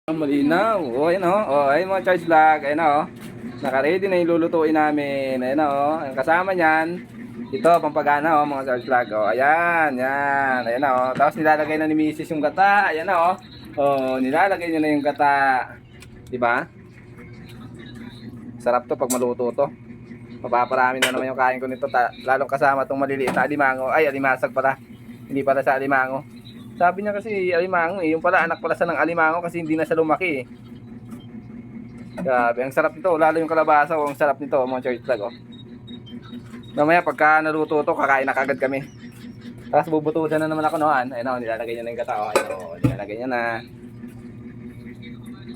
Malinaw. O, ayan o. O, ayun mga Charles Vlog. Ayan o. Naka-ready na yung lulutuin namin. Ayan o. Ang kasama niyan. Ito, pampagana o mga Charles Vlog. O, ayan. Yan. Ayan o. Tapos nilalagay na ni Mrs. yung gata. Ayan o. O, nilalagay niya na yung gata. Diba? Sarap to pag maluto to. Mapaparami na naman yung kain ko nito. Lalong kasama itong maliliit na alimango. Ay, alimasag pala. Hindi pala sa alimango. Sabi niya kasi alimango eh. Yung pala anak pala sa ng alimango kasi hindi na siya lumaki eh. Grabe, ang sarap nito. Lalo yung kalabasa, ang sarap nito mga church vlog oh. Mamaya pagka naluto to, kakain na kagad kami. Tapos bubutusan na naman ako noon. Ayun oh, nilalagay niya na yung gata oh. Ayun oh, nilalagay niya na.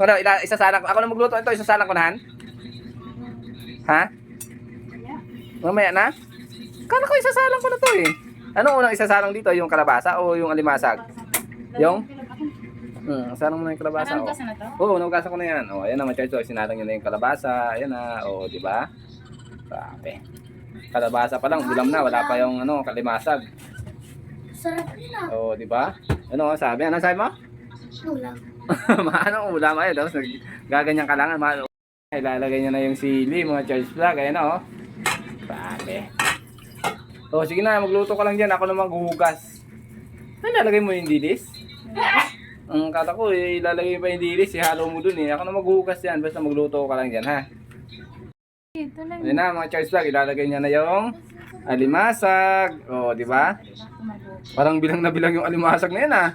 Ano, isasalang ako na magluto ito, isasalang ko na han? Ha? Mamaya na? Kala ko isasalang ko na to eh. Anong unang isasalang dito? Yung kalabasa o yung alimasag? Yung? Sarang mo na yung kalabasa. Nahugasan na to? Oo, nahugasan ko na yan. O, ayan naman, Charles. Sinarang nyo na yung kalabasa. Ayan na. O, di ba? Grabe. Kalabasa pa lang, ulam na. Wala pa yung ano, kalimasag. Sarap yun ah. O, di ba? Ano sabi? Ano sabi mo? Ulam. Maano ulam ay. Tapos gaganyan ka lang. Ilalagay nyo na yung sili, mga Charles Vlog. Ayan na, o. Grabe. O, sige na. Magluto ka lang dyan. Ako na maghuhugas. Ay, lalagay mo yung dilis? Ang kata ko, ilalagay pa yung dilis, ihalo mo dun eh. Ako na maghuhugas yan, basta magluto ka lang dyan, ha? Ito lang. Ayan na, mga Charles Vlog, ilalagay niya na yung alimasag. O, di ba? Parang bilang na bilang yung alimasag na yan, ha?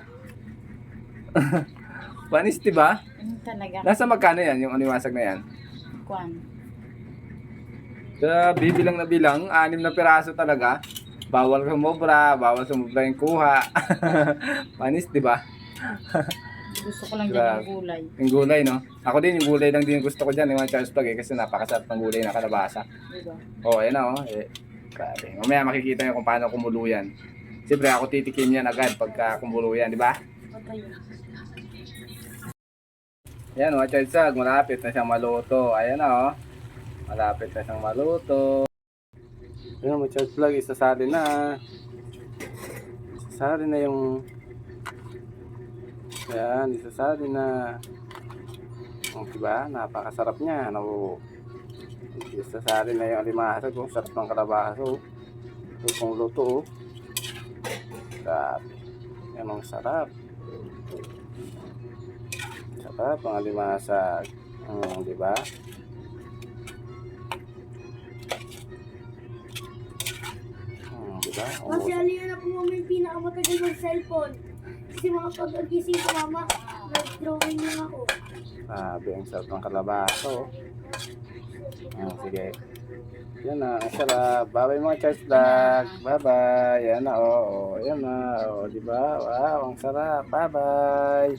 Panis, di ba? Ano talaga? Nasa magkano yan, yung alimasag na yan? Kwan. Sa bibilang na bilang, 6 na piraso talaga. Bawal sumobra, bawal sumobra yung kuha. Panis, di ba? Gusto ko lang dyan yung gulay. Yung gulay, no? Ako din, yung gulay lang din gusto ko dyan, yung mga Charles Vlog eh, kasi napakasarap ng gulay na kalabasa. Diba? Oh, ayan na, oh. Eh, grabe. Mamaya makikita nyo kung paano kumulo yan. Siyempre, ako titikim yan agad pagka kumulo yan, di ba? Okay yun. Ayan, mga Charles Vlog, malapit na siyang maluto. Ayan na, oh. Malapit na siyang maluto. Ayan, mga Charles Vlog, isasali na. Isasali na yung... Ayan, isasali na. Diba? Napakasarap niya. No? Isasali na yung alimasag. Oh. Sarap ng kalabaso. Ito pong luto. Oh. Grabe. Yan ang sarap. Sarap ang alimasag. Diba? Diba? Kasi alin na po mama yung pinakamatagal ng cellphone. Kasi mga pag-agising ko mama, nag-drawing lang ako. Grabe, ang sarap ng kalabaso. Sige. Yan na, ang sarap. Bye-bye mga Charles Vlog. Bye-bye. Yan na, oo. Yan na, oo. Diba? Wow, ang sarap. Bye-bye.